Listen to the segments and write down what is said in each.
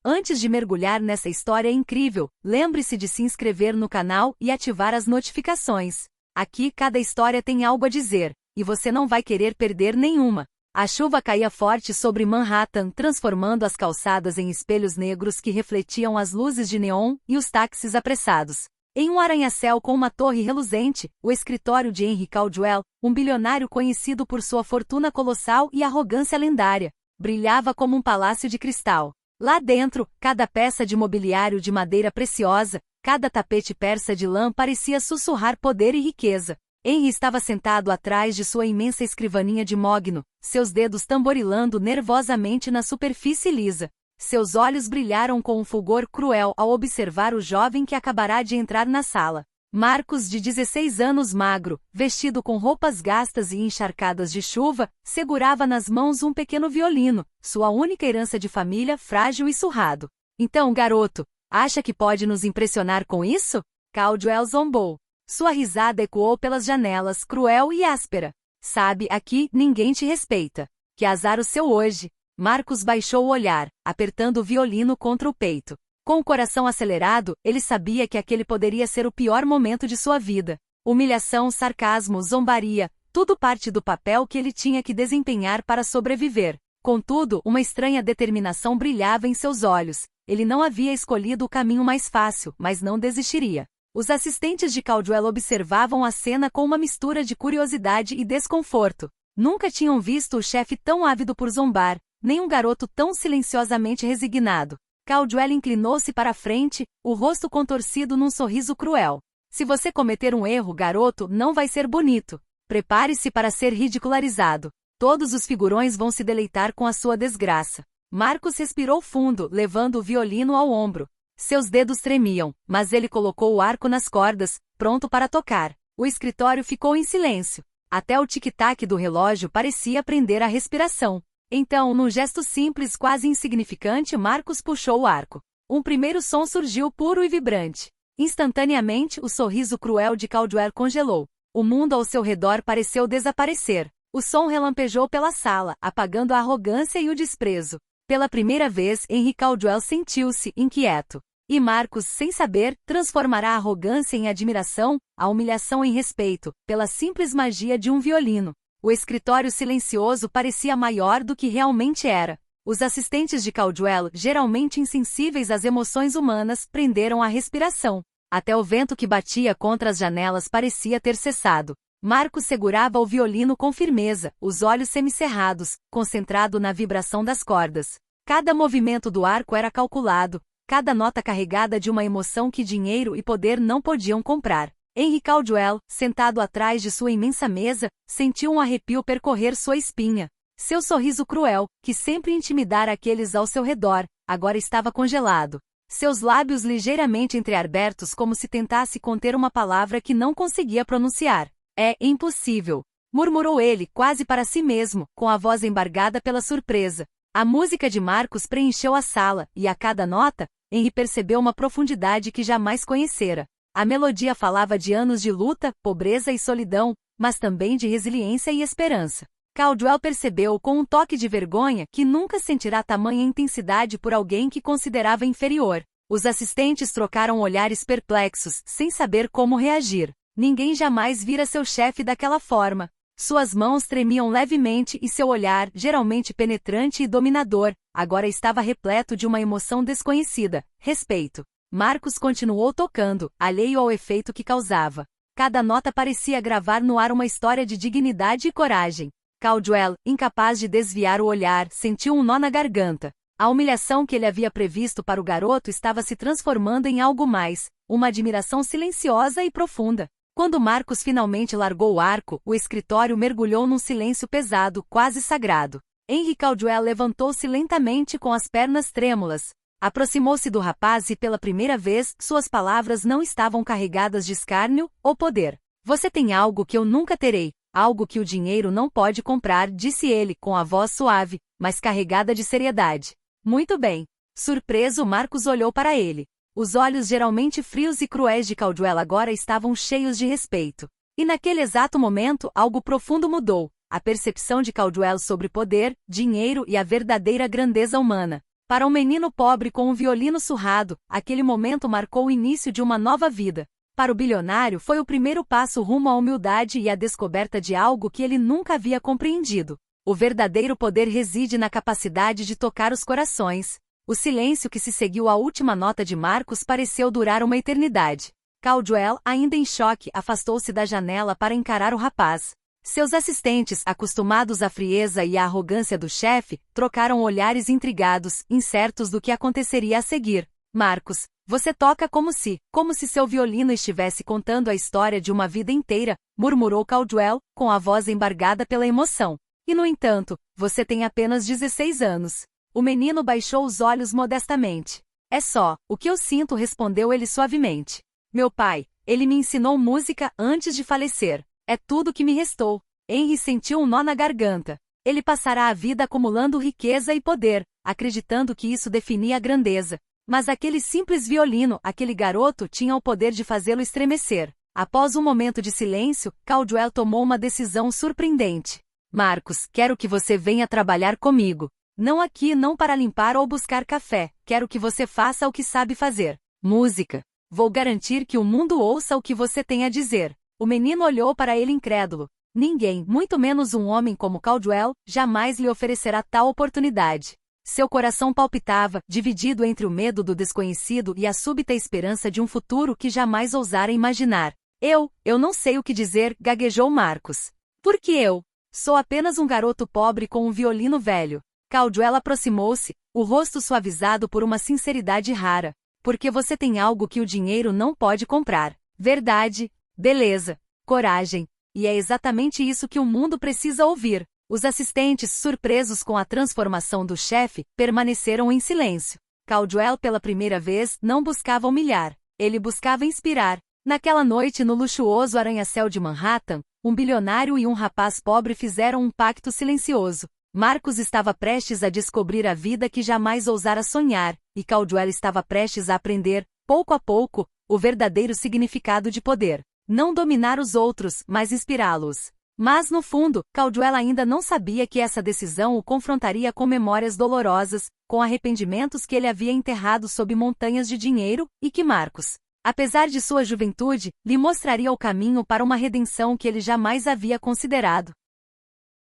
Antes de mergulhar nessa história incrível, lembre-se de se inscrever no canal e ativar as notificações. Aqui cada história tem algo a dizer, e você não vai querer perder nenhuma. A chuva caía forte sobre Manhattan, transformando as calçadas em espelhos negros que refletiam as luzes de neon e os táxis apressados. Em um arranha-céu com uma torre reluzente, o escritório de Henry Caldwell, um bilionário conhecido por sua fortuna colossal e arrogância lendária, brilhava como um palácio de cristal. Lá dentro, cada peça de mobiliário de madeira preciosa, cada tapete persa de lã parecia sussurrar poder e riqueza. Henry estava sentado atrás de sua imensa escrivaninha de mogno, seus dedos tamborilando nervosamente na superfície lisa. Seus olhos brilharam com um fulgor cruel ao observar o jovem que acabará de entrar na sala. Marcus, de 16 anos, magro, vestido com roupas gastas e encharcadas de chuva, segurava nas mãos um pequeno violino, sua única herança de família, frágil e surrado. Então, garoto, acha que pode nos impressionar com isso? Caldwell zombou. Sua risada ecoou pelas janelas, cruel e áspera. Sabe, aqui, ninguém te respeita. Que azar o seu hoje. Marcus baixou o olhar, apertando o violino contra o peito. Com o coração acelerado, ele sabia que aquele poderia ser o pior momento de sua vida. Humilhação, sarcasmo, zombaria, tudo parte do papel que ele tinha que desempenhar para sobreviver. Contudo, uma estranha determinação brilhava em seus olhos. Ele não havia escolhido o caminho mais fácil, mas não desistiria. Os assistentes de Caldwell observavam a cena com uma mistura de curiosidade e desconforto. Nunca tinham visto o chefe tão ávido por zombar, nem um garoto tão silenciosamente resignado. Caldwell inclinou-se para a frente, o rosto contorcido num sorriso cruel. Se você cometer um erro, garoto, não vai ser bonito. Prepare-se para ser ridicularizado. Todos os figurões vão se deleitar com a sua desgraça. Marcus respirou fundo, levando o violino ao ombro. Seus dedos tremiam, mas ele colocou o arco nas cordas, pronto para tocar. O escritório ficou em silêncio. Até o tic-tac do relógio parecia prender a respiração. Então, num gesto simples, quase insignificante, Marcus puxou o arco. Um primeiro som surgiu puro e vibrante. Instantaneamente, o sorriso cruel de Caldwell congelou. O mundo ao seu redor pareceu desaparecer. O som relampejou pela sala, apagando a arrogância e o desprezo. Pela primeira vez, Henry Caldwell sentiu-se inquieto. E Marcus, sem saber, transformará a arrogância em admiração, a humilhação em respeito, pela simples magia de um violino. O escritório silencioso parecia maior do que realmente era. Os assistentes de Caldwell, geralmente insensíveis às emoções humanas, prenderam a respiração. Até o vento que batia contra as janelas parecia ter cessado. Marcus segurava o violino com firmeza, os olhos semicerrados, concentrado na vibração das cordas. Cada movimento do arco era calculado, cada nota carregada de uma emoção que dinheiro e poder não podiam comprar. Henry Caldwell, sentado atrás de sua imensa mesa, sentiu um arrepio percorrer sua espinha. Seu sorriso cruel, que sempre intimidara aqueles ao seu redor, agora estava congelado. Seus lábios ligeiramente entreabertos como se tentasse conter uma palavra que não conseguia pronunciar. É impossível, murmurou ele, quase para si mesmo, com a voz embargada pela surpresa. A música de Marcus preencheu a sala, e a cada nota, Henry percebeu uma profundidade que jamais conhecera. A melodia falava de anos de luta, pobreza e solidão, mas também de resiliência e esperança. Caldwell percebeu com um toque de vergonha que nunca sentirá tamanha intensidade por alguém que considerava inferior. Os assistentes trocaram olhares perplexos, sem saber como reagir. Ninguém jamais vira seu chefe daquela forma. Suas mãos tremiam levemente e seu olhar, geralmente penetrante e dominador, agora estava repleto de uma emoção desconhecida: respeito. Marcus continuou tocando, alheio ao efeito que causava. Cada nota parecia gravar no ar uma história de dignidade e coragem. Caldwell, incapaz de desviar o olhar, sentiu um nó na garganta. A humilhação que ele havia previsto para o garoto estava se transformando em algo mais, uma admiração silenciosa e profunda. Quando Marcus finalmente largou o arco, o escritório mergulhou num silêncio pesado, quase sagrado. Henry Caldwell levantou-se lentamente com as pernas trêmulas. Aproximou-se do rapaz e pela primeira vez, suas palavras não estavam carregadas de escárnio ou poder. Você tem algo que eu nunca terei, algo que o dinheiro não pode comprar, disse ele com a voz suave, mas carregada de seriedade. Muito bem. Surpreso, Marcus olhou para ele. Os olhos geralmente frios e cruéis de Caldwell agora estavam cheios de respeito. E naquele exato momento, algo profundo mudou. A percepção de Caldwell sobre poder, dinheiro e a verdadeira grandeza humana. Para um menino pobre com um violino surrado, aquele momento marcou o início de uma nova vida. Para o bilionário foi o primeiro passo rumo à humildade e à descoberta de algo que ele nunca havia compreendido. O verdadeiro poder reside na capacidade de tocar os corações. O silêncio que se seguiu à última nota de Marcos pareceu durar uma eternidade. Caldwell, ainda em choque, afastou-se da janela para encarar o rapaz. Seus assistentes, acostumados à frieza e à arrogância do chefe, trocaram olhares intrigados, incertos do que aconteceria a seguir. Marcos, você toca como se seu violino estivesse contando a história de uma vida inteira, murmurou Caldwell, com a voz embargada pela emoção. E no entanto, você tem apenas 16 anos. O menino baixou os olhos modestamente. É só o que eu sinto, respondeu ele suavemente. Meu pai, ele me ensinou música antes de falecer. É tudo que me restou. Henry sentiu um nó na garganta. Ele passará a vida acumulando riqueza e poder, acreditando que isso definia a grandeza. Mas aquele simples violino, aquele garoto, tinha o poder de fazê-lo estremecer. Após um momento de silêncio, Caldwell tomou uma decisão surpreendente. Marcos, quero que você venha trabalhar comigo. Não aqui, não para limpar ou buscar café. Quero que você faça o que sabe fazer. Música. Vou garantir que o mundo ouça o que você tem a dizer. O menino olhou para ele incrédulo. Ninguém, muito menos um homem como Caldwell, jamais lhe oferecerá tal oportunidade. Seu coração palpitava, dividido entre o medo do desconhecido e a súbita esperança de um futuro que jamais ousara imaginar. Eu não sei o que dizer, gaguejou Marcos. Por que eu? Sou apenas um garoto pobre com um violino velho. Caldwell aproximou-se, o rosto suavizado por uma sinceridade rara. Porque você tem algo que o dinheiro não pode comprar. Verdade, beleza, coragem. E é exatamente isso que o mundo precisa ouvir. Os assistentes, surpresos com a transformação do chefe, permaneceram em silêncio. Caldwell, pela primeira vez, não buscava humilhar. Ele buscava inspirar. Naquela noite no luxuoso arranha-céu de Manhattan, um bilionário e um rapaz pobre fizeram um pacto silencioso. Marcos estava prestes a descobrir a vida que jamais ousara sonhar, e Caldwell estava prestes a aprender, pouco a pouco, o verdadeiro significado de poder. Não dominar os outros, mas inspirá-los. Mas, no fundo, Caldwell ainda não sabia que essa decisão o confrontaria com memórias dolorosas, com arrependimentos que ele havia enterrado sob montanhas de dinheiro, e que Marcos, apesar de sua juventude, lhe mostraria o caminho para uma redenção que ele jamais havia considerado.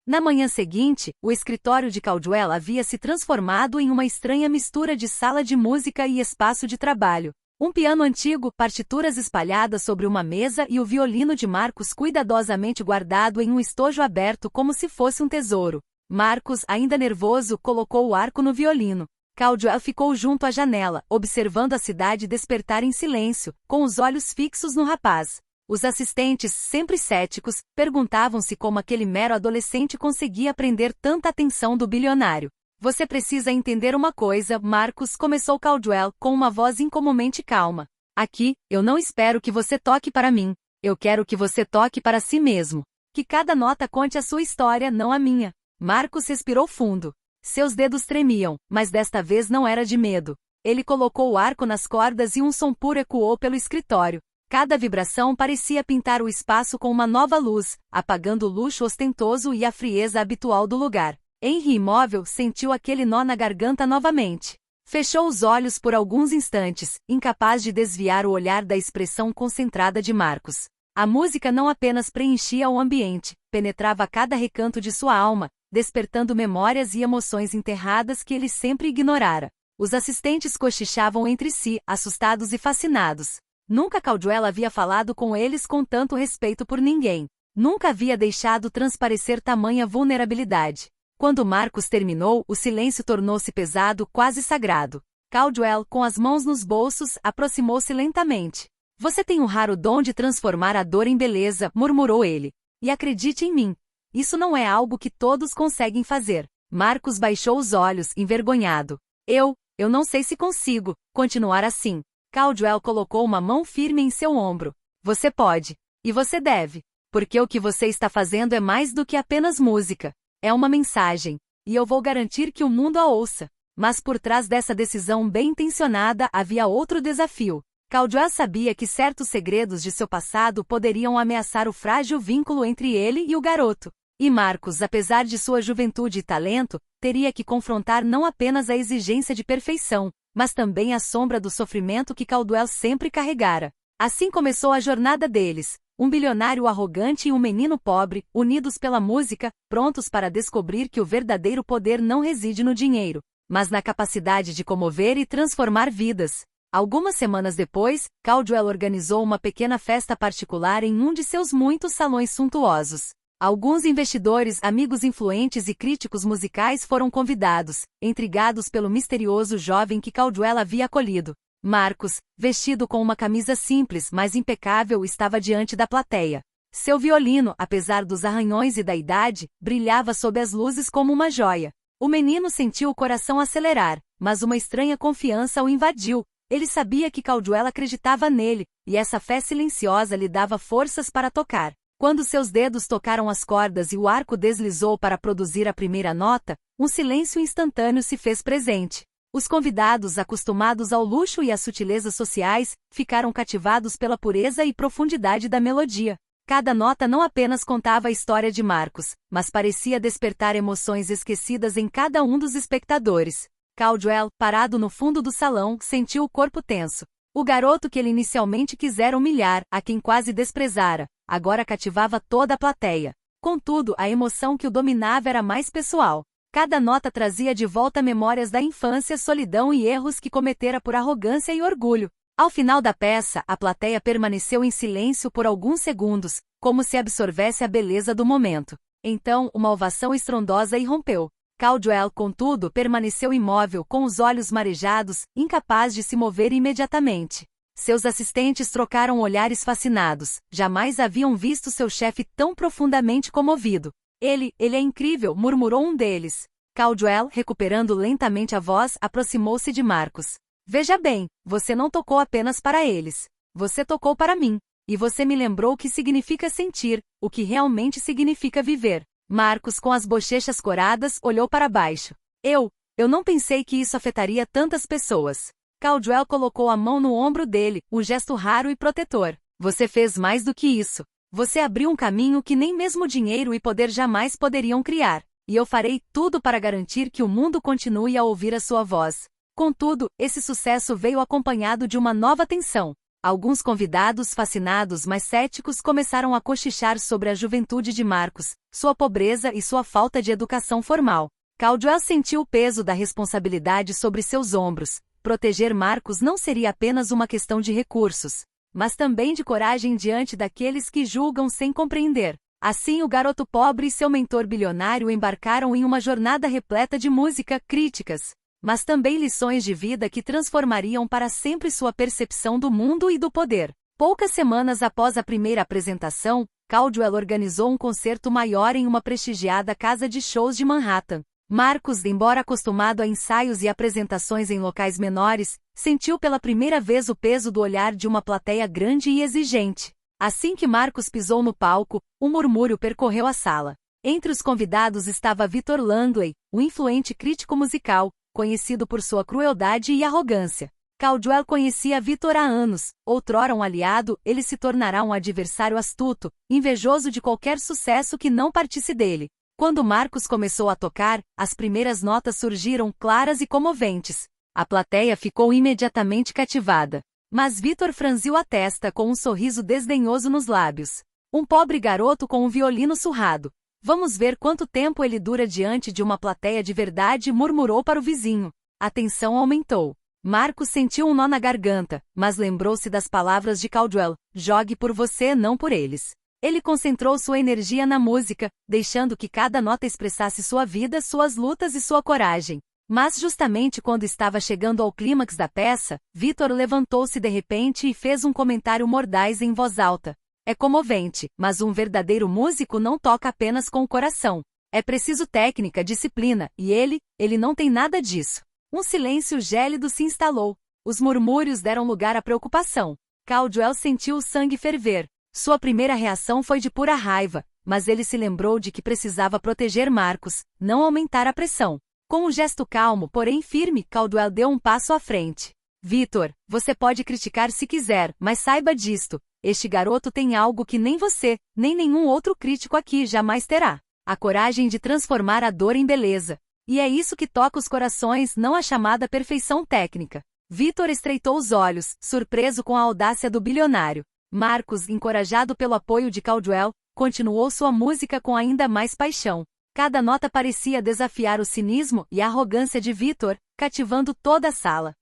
Na manhã seguinte, o escritório de Caldwell havia se transformado em uma estranha mistura de sala de música e espaço de trabalho. Um piano antigo, partituras espalhadas sobre uma mesa e o violino de Marcos cuidadosamente guardado em um estojo aberto como se fosse um tesouro. Marcos, ainda nervoso, colocou o arco no violino. Caldwell ficou junto à janela, observando a cidade despertar em silêncio, com os olhos fixos no rapaz. Os assistentes, sempre céticos, perguntavam-se como aquele mero adolescente conseguia prender tanta atenção do bilionário. Você precisa entender uma coisa, Marcos, começou Caldwell, com uma voz incomumente calma. Aqui, eu não espero que você toque para mim. Eu quero que você toque para si mesmo. Que cada nota conte a sua história, não a minha. Marcos respirou fundo. Seus dedos tremiam, mas desta vez não era de medo. Ele colocou o arco nas cordas e um som puro ecoou pelo escritório. Cada vibração parecia pintar o espaço com uma nova luz, apagando o luxo ostentoso e a frieza habitual do lugar. Henry, imóvel, sentiu aquele nó na garganta novamente. Fechou os olhos por alguns instantes, incapaz de desviar o olhar da expressão concentrada de Marcos. A música não apenas preenchia o ambiente, penetrava cada recanto de sua alma, despertando memórias e emoções enterradas que ele sempre ignorara. Os assistentes cochichavam entre si, assustados e fascinados. Nunca Caldwell havia falado com eles com tanto respeito por ninguém. Nunca havia deixado transparecer tamanha vulnerabilidade. Quando Marcos terminou, o silêncio tornou-se pesado, quase sagrado. Caldwell, com as mãos nos bolsos, aproximou-se lentamente. Você tem um raro dom de transformar a dor em beleza, murmurou ele. E acredite em mim. Isso não é algo que todos conseguem fazer. Marcos baixou os olhos, envergonhado. Eu não sei se consigo continuar assim. Caldwell colocou uma mão firme em seu ombro. Você pode. E você deve. Porque o que você está fazendo é mais do que apenas música. É uma mensagem. E eu vou garantir que o mundo a ouça. Mas por trás dessa decisão bem intencionada havia outro desafio. Caldwell sabia que certos segredos de seu passado poderiam ameaçar o frágil vínculo entre ele e o garoto. E Marcus, apesar de sua juventude e talento, teria que confrontar não apenas a exigência de perfeição, mas também a sombra do sofrimento que Caldwell sempre carregara. Assim começou a jornada deles, um bilionário arrogante e um menino pobre, unidos pela música, prontos para descobrir que o verdadeiro poder não reside no dinheiro, mas na capacidade de comover e transformar vidas. Algumas semanas depois, Caldwell organizou uma pequena festa particular em um de seus muitos salões suntuosos. Alguns investidores, amigos influentes e críticos musicais foram convidados, intrigados pelo misterioso jovem que Caldwell havia acolhido. Marcus, vestido com uma camisa simples mas impecável, estava diante da plateia. Seu violino, apesar dos arranhões e da idade, brilhava sob as luzes como uma joia. O menino sentiu o coração acelerar, mas uma estranha confiança o invadiu. Ele sabia que Caldwell acreditava nele, e essa fé silenciosa lhe dava forças para tocar. Quando seus dedos tocaram as cordas e o arco deslizou para produzir a primeira nota, um silêncio instantâneo se fez presente. Os convidados, acostumados ao luxo e às sutilezas sociais, ficaram cativados pela pureza e profundidade da melodia. Cada nota não apenas contava a história de Marcus, mas parecia despertar emoções esquecidas em cada um dos espectadores. Caldwell, parado no fundo do salão, sentiu o corpo tenso. O garoto que ele inicialmente quisera humilhar, a quem quase desprezara, agora cativava toda a plateia. Contudo, a emoção que o dominava era mais pessoal. Cada nota trazia de volta memórias da infância, solidão e erros que cometera por arrogância e orgulho. Ao final da peça, a plateia permaneceu em silêncio por alguns segundos, como se absorvesse a beleza do momento. Então, uma ovação estrondosa irrompeu. Caldwell, contudo, permaneceu imóvel, com os olhos marejados, incapaz de se mover imediatamente. Seus assistentes trocaram olhares fascinados, jamais haviam visto seu chefe tão profundamente comovido. Ele é incrível, murmurou um deles. Caldwell, recuperando lentamente a voz, aproximou-se de Marcus. Veja bem, você não tocou apenas para eles. Você tocou para mim. E você me lembrou o que significa sentir, o que realmente significa viver. Marcus, com as bochechas coradas, olhou para baixo. Eu não pensei que isso afetaria tantas pessoas. Caldwell colocou a mão no ombro dele, um gesto raro e protetor. Você fez mais do que isso. Você abriu um caminho que nem mesmo dinheiro e poder jamais poderiam criar. E eu farei tudo para garantir que o mundo continue a ouvir a sua voz. Contudo, esse sucesso veio acompanhado de uma nova tensão. Alguns convidados, fascinados mas céticos, começaram a cochichar sobre a juventude de Marcus, sua pobreza e sua falta de educação formal. Caldwell sentiu o peso da responsabilidade sobre seus ombros. Proteger Marcus não seria apenas uma questão de recursos, mas também de coragem diante daqueles que julgam sem compreender. Assim, o garoto pobre e seu mentor bilionário embarcaram em uma jornada repleta de música, críticas, mas também lições de vida que transformariam para sempre sua percepção do mundo e do poder. Poucas semanas após a primeira apresentação, Caldwell organizou um concerto maior em uma prestigiada casa de shows de Manhattan. Marcus, embora acostumado a ensaios e apresentações em locais menores, sentiu pela primeira vez o peso do olhar de uma plateia grande e exigente. Assim que Marcus pisou no palco, um murmúrio percorreu a sala. Entre os convidados estava Victor Langley, o influente crítico musical, conhecido por sua crueldade e arrogância. Caldwell conhecia Victor há anos. Outrora um aliado, ele se tornará um adversário astuto, invejoso de qualquer sucesso que não partisse dele. Quando Marcus começou a tocar, as primeiras notas surgiram claras e comoventes. A plateia ficou imediatamente cativada. Mas Victor franziu a testa com um sorriso desdenhoso nos lábios. Um pobre garoto com um violino surrado. Vamos ver quanto tempo ele dura diante de uma plateia de verdade, murmurou para o vizinho. A tensão aumentou. Marcus sentiu um nó na garganta, mas lembrou-se das palavras de Caldwell: jogue por você, não por eles. Ele concentrou sua energia na música, deixando que cada nota expressasse sua vida, suas lutas e sua coragem. Mas justamente quando estava chegando ao clímax da peça, Victor levantou-se de repente e fez um comentário mordaz em voz alta. É comovente, mas um verdadeiro músico não toca apenas com o coração. É preciso técnica, disciplina, e ele não tem nada disso. Um silêncio gélido se instalou. Os murmúrios deram lugar à preocupação. Caldwell sentiu o sangue ferver. Sua primeira reação foi de pura raiva, mas ele se lembrou de que precisava proteger Marcus, não aumentar a pressão. Com um gesto calmo, porém firme, Caldwell deu um passo à frente. Victor, você pode criticar se quiser, mas saiba disto. Este garoto tem algo que nem você, nem nenhum outro crítico aqui jamais terá. a coragem de transformar a dor em beleza. E é isso que toca os corações, não a chamada perfeição técnica. Vitor estreitou os olhos, surpreso com a audácia do bilionário. Marcos, encorajado pelo apoio de Caldwell, continuou sua música com ainda mais paixão. Cada nota parecia desafiar o cinismo e a arrogância de Vitor, cativando toda a sala.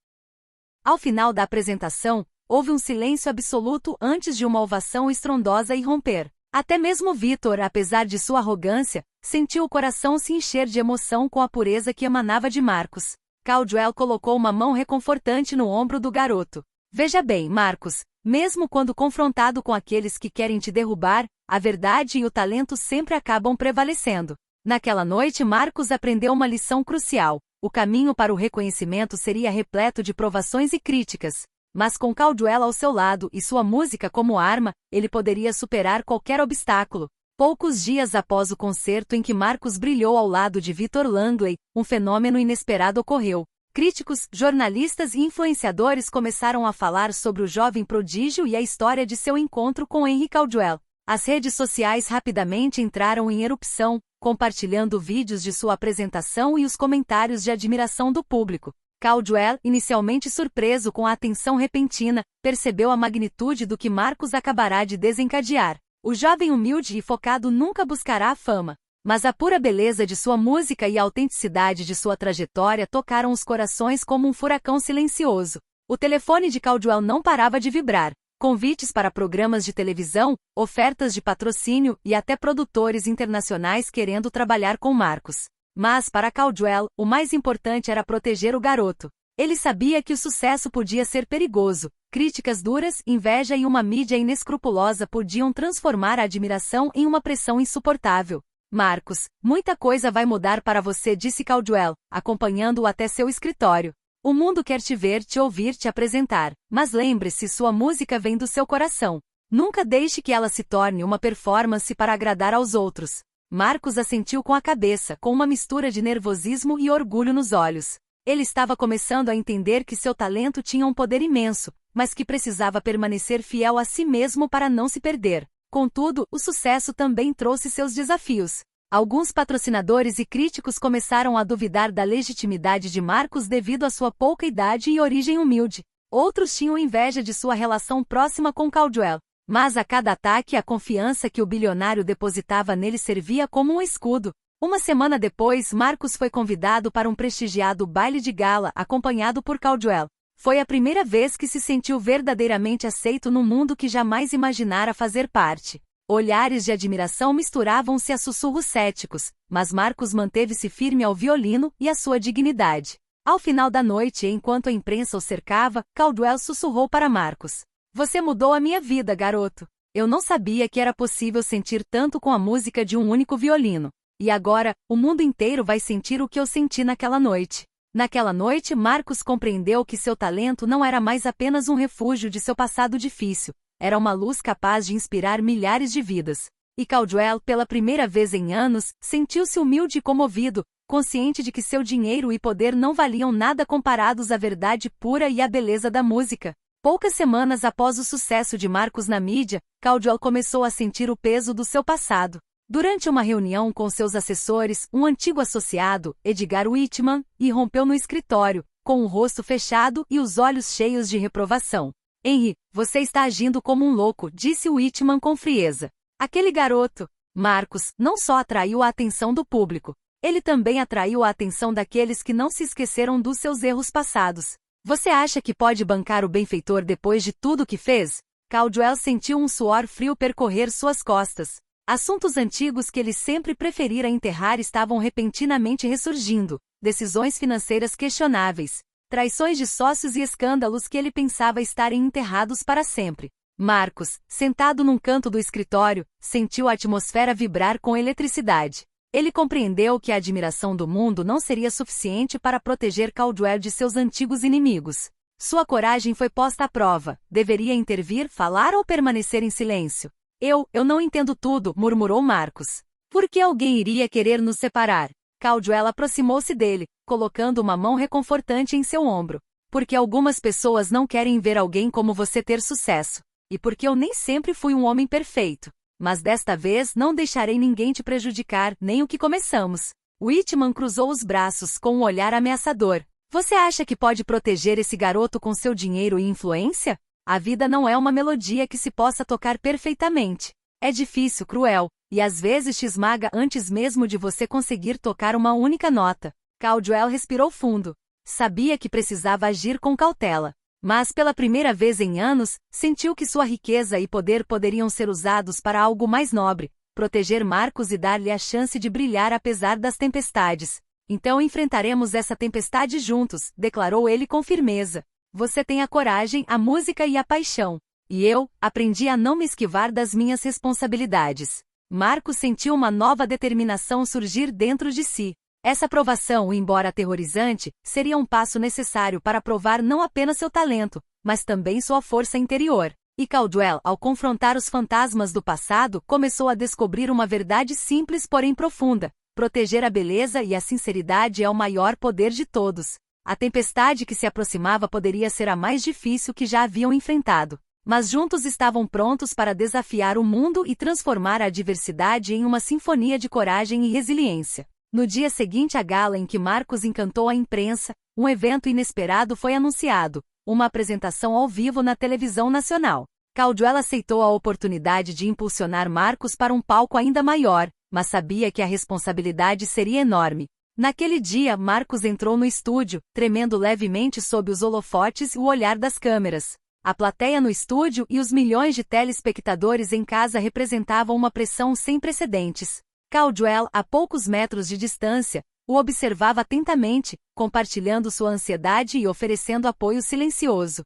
Ao final da apresentação, houve um silêncio absoluto antes de uma ovação estrondosa irromper. Até mesmo Vitor, apesar de sua arrogância, sentiu o coração se encher de emoção com a pureza que emanava de Marcos. Caldwell colocou uma mão reconfortante no ombro do garoto. Veja bem, Marcos, mesmo quando confrontado com aqueles que querem te derrubar, a verdade e o talento sempre acabam prevalecendo. Naquela noite, Marcos aprendeu uma lição crucial. O caminho para o reconhecimento seria repleto de provações e críticas. Mas com Caldwell ao seu lado e sua música como arma, ele poderia superar qualquer obstáculo. Poucos dias após o concerto em que Marcos brilhou ao lado de Victor Langley, um fenômeno inesperado ocorreu. Críticos, jornalistas e influenciadores começaram a falar sobre o jovem prodígio e a história de seu encontro com Henry Caldwell. As redes sociais rapidamente entraram em erupção, compartilhando vídeos de sua apresentação e os comentários de admiração do público. Caldwell, inicialmente surpreso com a atenção repentina, percebeu a magnitude do que Marcos acabará de desencadear. O jovem humilde e focado nunca buscará a fama, mas a pura beleza de sua música e a autenticidade de sua trajetória tocaram os corações como um furacão silencioso. O telefone de Caldwell não parava de vibrar. Convites para programas de televisão, ofertas de patrocínio e até produtores internacionais querendo trabalhar com Marcos. Mas, para Caldwell, o mais importante era proteger o garoto. Ele sabia que o sucesso podia ser perigoso. Críticas duras, inveja e uma mídia inescrupulosa podiam transformar a admiração em uma pressão insuportável. Marcos, muita coisa vai mudar para você, disse Caldwell, acompanhando-o até seu escritório. O mundo quer te ver, te ouvir, te apresentar. Mas lembre-se, sua música vem do seu coração. Nunca deixe que ela se torne uma performance para agradar aos outros. Marcos assentiu com a cabeça, com uma mistura de nervosismo e orgulho nos olhos. Ele estava começando a entender que seu talento tinha um poder imenso, mas que precisava permanecer fiel a si mesmo para não se perder. Contudo, o sucesso também trouxe seus desafios. Alguns patrocinadores e críticos começaram a duvidar da legitimidade de Marcos devido à sua pouca idade e origem humilde. Outros tinham inveja de sua relação próxima com Caldwell. Mas a cada ataque, a confiança que o bilionário depositava nele servia como um escudo. Uma semana depois, Marcos foi convidado para um prestigiado baile de gala, acompanhado por Caldwell. Foi a primeira vez que se sentiu verdadeiramente aceito num mundo que jamais imaginara fazer parte. Olhares de admiração misturavam-se a sussurros céticos, mas Marcos manteve-se firme ao violino e à sua dignidade. Ao final da noite, enquanto a imprensa o cercava, Caldwell sussurrou para Marcos: "Você mudou a minha vida, garoto. Eu não sabia que era possível sentir tanto com a música de um único violino. E agora, o mundo inteiro vai sentir o que eu senti naquela noite." Naquela noite, Marcos compreendeu que seu talento não era mais apenas um refúgio de seu passado difícil. Era uma luz capaz de inspirar milhares de vidas. E Caldwell, pela primeira vez em anos, sentiu-se humilde e comovido, consciente de que seu dinheiro e poder não valiam nada comparados à verdade pura e à beleza da música. Poucas semanas após o sucesso de Marcos na mídia, Caldwell começou a sentir o peso do seu passado. Durante uma reunião com seus assessores, um antigo associado, Edgar Whitman, irrompeu no escritório, com o rosto fechado e os olhos cheios de reprovação. "Henry, você está agindo como um louco", disse Whitman com frieza. Aquele garoto, Marcos, não só atraiu a atenção do público, ele também atraiu a atenção daqueles que não se esqueceram dos seus erros passados. "Você acha que pode bancar o benfeitor depois de tudo que fez?" Caldwell sentiu um suor frio percorrer suas costas. Assuntos antigos que ele sempre preferira enterrar estavam repentinamente ressurgindo, decisões financeiras questionáveis, traições de sócios e escândalos que ele pensava estarem enterrados para sempre. Marcos, sentado num canto do escritório, sentiu a atmosfera vibrar com eletricidade. Ele compreendeu que a admiração do mundo não seria suficiente para proteger Caldwell de seus antigos inimigos. Sua coragem foi posta à prova. Deveria intervir, falar ou permanecer em silêncio? Eu não entendo tudo", murmurou Marcos. "Por que alguém iria querer nos separar?" Caldwell aproximou-se dele, colocando uma mão reconfortante em seu ombro. "Porque algumas pessoas não querem ver alguém como você ter sucesso. E porque eu nem sempre fui um homem perfeito. Mas desta vez não deixarei ninguém te prejudicar, nem o que começamos. Whitman cruzou os braços com um olhar ameaçador. Você acha que pode proteger esse garoto com seu dinheiro e influência? A vida não é uma melodia que se possa tocar perfeitamente. É difícil, cruel, e às vezes te esmaga antes mesmo de você conseguir tocar uma única nota. Caldwell respirou fundo. Sabia que precisava agir com cautela. Mas pela primeira vez em anos, sentiu que sua riqueza e poder poderiam ser usados para algo mais nobre, proteger Marcus e dar-lhe a chance de brilhar apesar das tempestades. Então enfrentaremos essa tempestade juntos, declarou ele com firmeza. Você tem a coragem, a música e a paixão. E eu, aprendi a não me esquivar das minhas responsabilidades. Marcus sentiu uma nova determinação surgir dentro de si. Essa provação, embora aterrorizante, seria um passo necessário para provar não apenas seu talento, mas também sua força interior. E Caldwell, ao confrontar os fantasmas do passado, começou a descobrir uma verdade simples porém profunda. Proteger a beleza e a sinceridade é o maior poder de todos. A tempestade que se aproximava poderia ser a mais difícil que já haviam enfrentado. Mas juntos estavam prontos para desafiar o mundo e transformar a adversidade em uma sinfonia de coragem e resiliência. No dia seguinte à gala em que Marcus encantou a imprensa, um evento inesperado foi anunciado, uma apresentação ao vivo na televisão nacional. Caldwell aceitou a oportunidade de impulsionar Marcus para um palco ainda maior, mas sabia que a responsabilidade seria enorme. Naquele dia, Marcus entrou no estúdio, tremendo levemente sob os holofotes e o olhar das câmeras. A plateia no estúdio e os milhões de telespectadores em casa representavam uma pressão sem precedentes. Caldwell, a poucos metros de distância, o observava atentamente, compartilhando sua ansiedade e oferecendo apoio silencioso.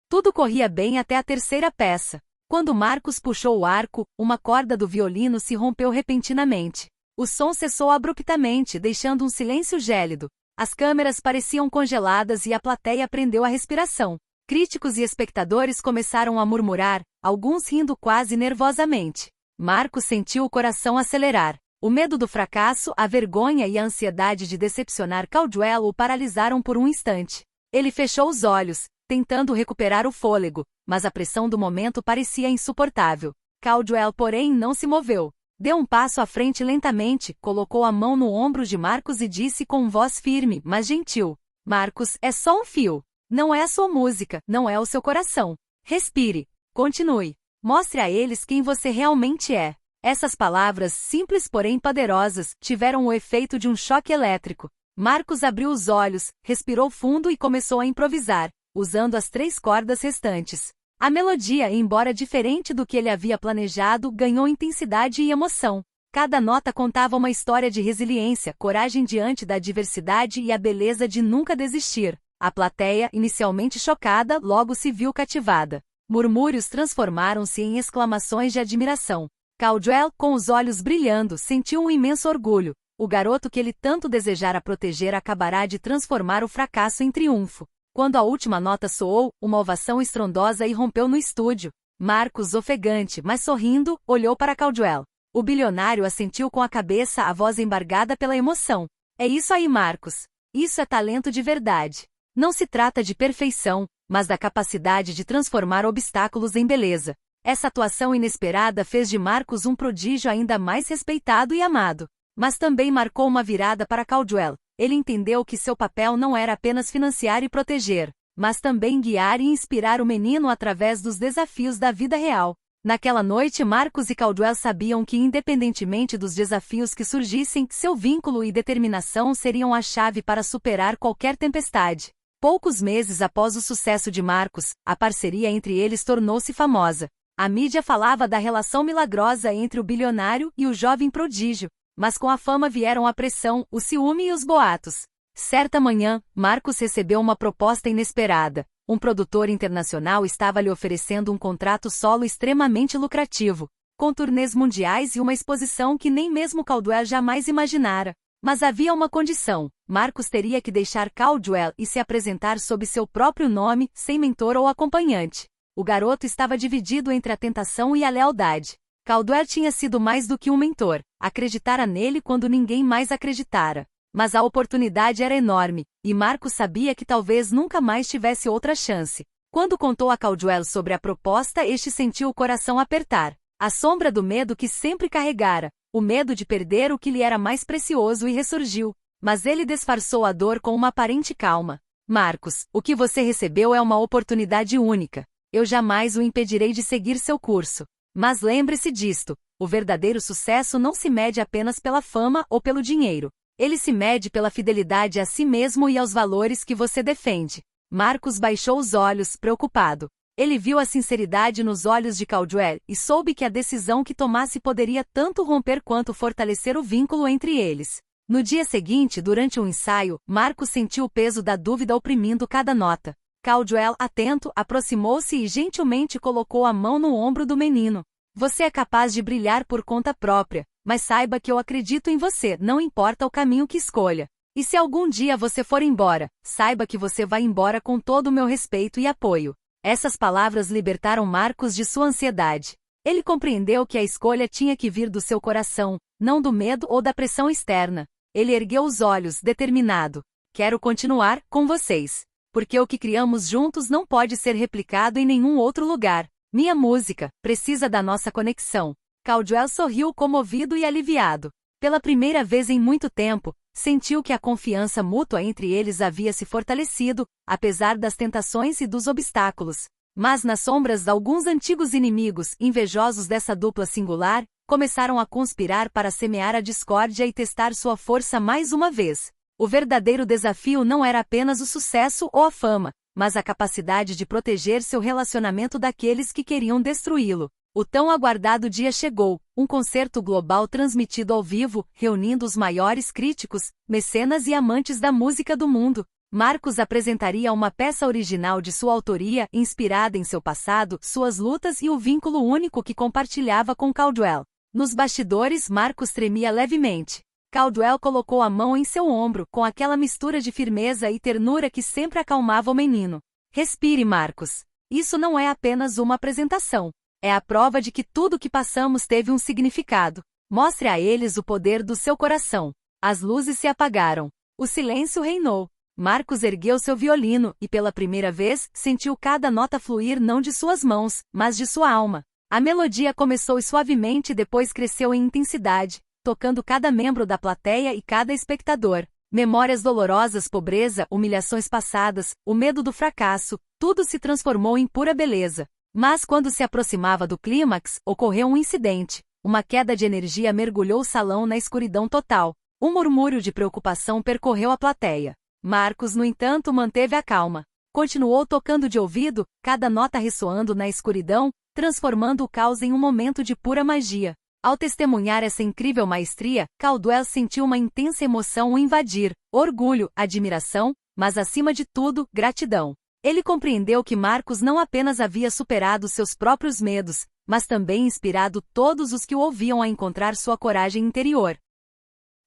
Tudo corria bem até a terceira peça. Quando Marcus puxou o arco, uma corda do violino se rompeu repentinamente. O som cessou abruptamente, deixando um silêncio gélido. As câmeras pareciam congeladas e a plateia prendeu a respiração. Críticos e espectadores começaram a murmurar, alguns rindo quase nervosamente. Marcus sentiu o coração acelerar. O medo do fracasso, a vergonha e a ansiedade de decepcionar Caldwell o paralisaram por um instante. Ele fechou os olhos, tentando recuperar o fôlego, mas a pressão do momento parecia insuportável. Caldwell, porém, não se moveu. Deu um passo à frente lentamente, colocou a mão no ombro de Marcus e disse com voz firme, mas gentil: Marcus, é só um fio. Não é a sua música, não é o seu coração. Respire. Continue. Mostre a eles quem você realmente é. Essas palavras, simples porém poderosas, tiveram o efeito de um choque elétrico. Marcus abriu os olhos, respirou fundo e começou a improvisar, usando as 3 cordas restantes. A melodia, embora diferente do que ele havia planejado, ganhou intensidade e emoção. Cada nota contava uma história de resiliência, coragem diante da adversidade e a beleza de nunca desistir. A plateia, inicialmente chocada, logo se viu cativada. Murmúrios transformaram-se em exclamações de admiração. Caldwell, com os olhos brilhando, sentiu um imenso orgulho. O garoto que ele tanto desejara proteger acabará de transformar o fracasso em triunfo. Quando a última nota soou, uma ovação estrondosa irrompeu no estúdio. Marcus, ofegante, mas sorrindo, olhou para Caldwell. O bilionário assentiu com a cabeça, a voz embargada pela emoção. É isso aí, Marcus. Isso é talento de verdade. Não se trata de perfeição, mas da capacidade de transformar obstáculos em beleza. Essa atuação inesperada fez de Marcus um prodígio ainda mais respeitado e amado. Mas também marcou uma virada para Caldwell. Ele entendeu que seu papel não era apenas financiar e proteger, mas também guiar e inspirar o menino através dos desafios da vida real. Naquela noite, Marcus e Caldwell sabiam que, independentemente dos desafios que surgissem, seu vínculo e determinação seriam a chave para superar qualquer tempestade. Poucos meses após o sucesso de Marcus, a parceria entre eles tornou-se famosa. A mídia falava da relação milagrosa entre o bilionário e o jovem prodígio, mas com a fama vieram a pressão, o ciúme e os boatos. Certa manhã, Marcus recebeu uma proposta inesperada. Um produtor internacional estava lhe oferecendo um contrato solo extremamente lucrativo, com turnês mundiais e uma exposição que nem mesmo Caldwell jamais imaginara. Mas havia uma condição: Marcus teria que deixar Caldwell e se apresentar sob seu próprio nome, sem mentor ou acompanhante. O garoto estava dividido entre a tentação e a lealdade. Caldwell tinha sido mais do que um mentor, acreditara nele quando ninguém mais acreditara. Mas a oportunidade era enorme, e Marcus sabia que talvez nunca mais tivesse outra chance. Quando contou a Caldwell sobre a proposta, este sentiu o coração apertar. A sombra do medo que sempre carregara, o medo de perder o que lhe era mais precioso e ressurgiu. Mas ele disfarçou a dor com uma aparente calma. Marcos, o que você recebeu é uma oportunidade única. Eu jamais o impedirei de seguir seu curso. Mas lembre-se disto, o verdadeiro sucesso não se mede apenas pela fama ou pelo dinheiro. Ele se mede pela fidelidade a si mesmo e aos valores que você defende. Marcos baixou os olhos, preocupado. Ele viu a sinceridade nos olhos de Caldwell e soube que a decisão que tomasse poderia tanto romper quanto fortalecer o vínculo entre eles. No dia seguinte, durante um ensaio, Marcos sentiu o peso da dúvida oprimindo cada nota. Caldwell, atento, aproximou-se e gentilmente colocou a mão no ombro do menino. Você é capaz de brilhar por conta própria, mas saiba que eu acredito em você, não importa o caminho que escolha. E se algum dia você for embora, saiba que você vai embora com todo o meu respeito e apoio. Essas palavras libertaram Marcos de sua ansiedade. Ele compreendeu que a escolha tinha que vir do seu coração, não do medo ou da pressão externa. Ele ergueu os olhos, determinado. Quero continuar com vocês. Porque o que criamos juntos não pode ser replicado em nenhum outro lugar. Minha música precisa da nossa conexão. Caldwell sorriu comovido e aliviado. Pela primeira vez em muito tempo, sentiu que a confiança mútua entre eles havia se fortalecido, apesar das tentações e dos obstáculos. Mas nas sombras, alguns antigos inimigos, invejosos dessa dupla singular, começaram a conspirar para semear a discórdia e testar sua força mais uma vez. O verdadeiro desafio não era apenas o sucesso ou a fama, mas a capacidade de proteger seu relacionamento daqueles que queriam destruí-lo. O tão aguardado dia chegou, um concerto global transmitido ao vivo, reunindo os maiores críticos, mecenas e amantes da música do mundo. Marcos apresentaria uma peça original de sua autoria, inspirada em seu passado, suas lutas e o vínculo único que compartilhava com Caldwell. Nos bastidores, Marcos tremia levemente. Caldwell colocou a mão em seu ombro, com aquela mistura de firmeza e ternura que sempre acalmava o menino. Respire, Marcos. Isso não é apenas uma apresentação. É a prova de que tudo que passamos teve um significado. Mostre a eles o poder do seu coração. As luzes se apagaram. O silêncio reinou. Marcos ergueu seu violino e, pela primeira vez, sentiu cada nota fluir não de suas mãos, mas de sua alma. A melodia começou suavemente e depois cresceu em intensidade, tocando cada membro da plateia e cada espectador. Memórias dolorosas, pobreza, humilhações passadas, o medo do fracasso, tudo se transformou em pura beleza. Mas quando se aproximava do clímax, ocorreu um incidente. Uma queda de energia mergulhou o salão na escuridão total. Um murmúrio de preocupação percorreu a plateia. Marcos, no entanto, manteve a calma. Continuou tocando de ouvido, cada nota ressoando na escuridão, transformando o caos em um momento de pura magia. Ao testemunhar essa incrível maestria, Caldwell sentiu uma intensa emoção o invadir, orgulho, admiração, mas acima de tudo, gratidão. Ele compreendeu que Marcos não apenas havia superado seus próprios medos, mas também inspirado todos os que o ouviam a encontrar sua coragem interior.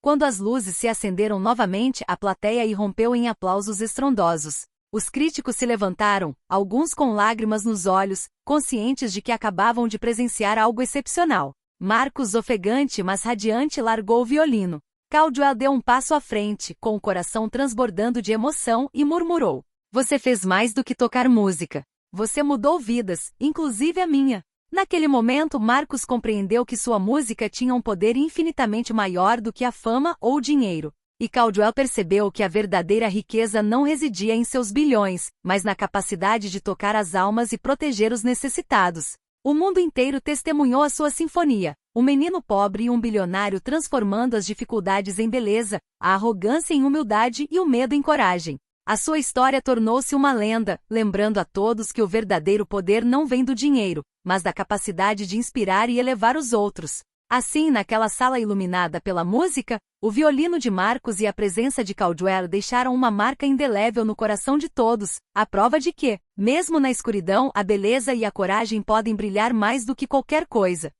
Quando as luzes se acenderam novamente, a plateia irrompeu em aplausos estrondosos. Os críticos se levantaram, alguns com lágrimas nos olhos, conscientes de que acabavam de presenciar algo excepcional. Marcos, ofegante mas radiante, largou o violino. Caldwell deu um passo à frente, com o coração transbordando de emoção, e murmurou: "Você fez mais do que tocar música. Você mudou vidas, inclusive a minha." Naquele momento, Marcos compreendeu que sua música tinha um poder infinitamente maior do que a fama ou o dinheiro. E Caldwell percebeu que a verdadeira riqueza não residia em seus bilhões, mas na capacidade de tocar as almas e proteger os necessitados. O mundo inteiro testemunhou a sua sinfonia, um menino pobre e um bilionário transformando as dificuldades em beleza, a arrogância em humildade e o medo em coragem. A sua história tornou-se uma lenda, lembrando a todos que o verdadeiro poder não vem do dinheiro, mas da capacidade de inspirar e elevar os outros. Assim, naquela sala iluminada pela música, o violino de Marcos e a presença de Caldwell deixaram uma marca indelével no coração de todos, a prova de que, mesmo na escuridão, a beleza e a coragem podem brilhar mais do que qualquer coisa.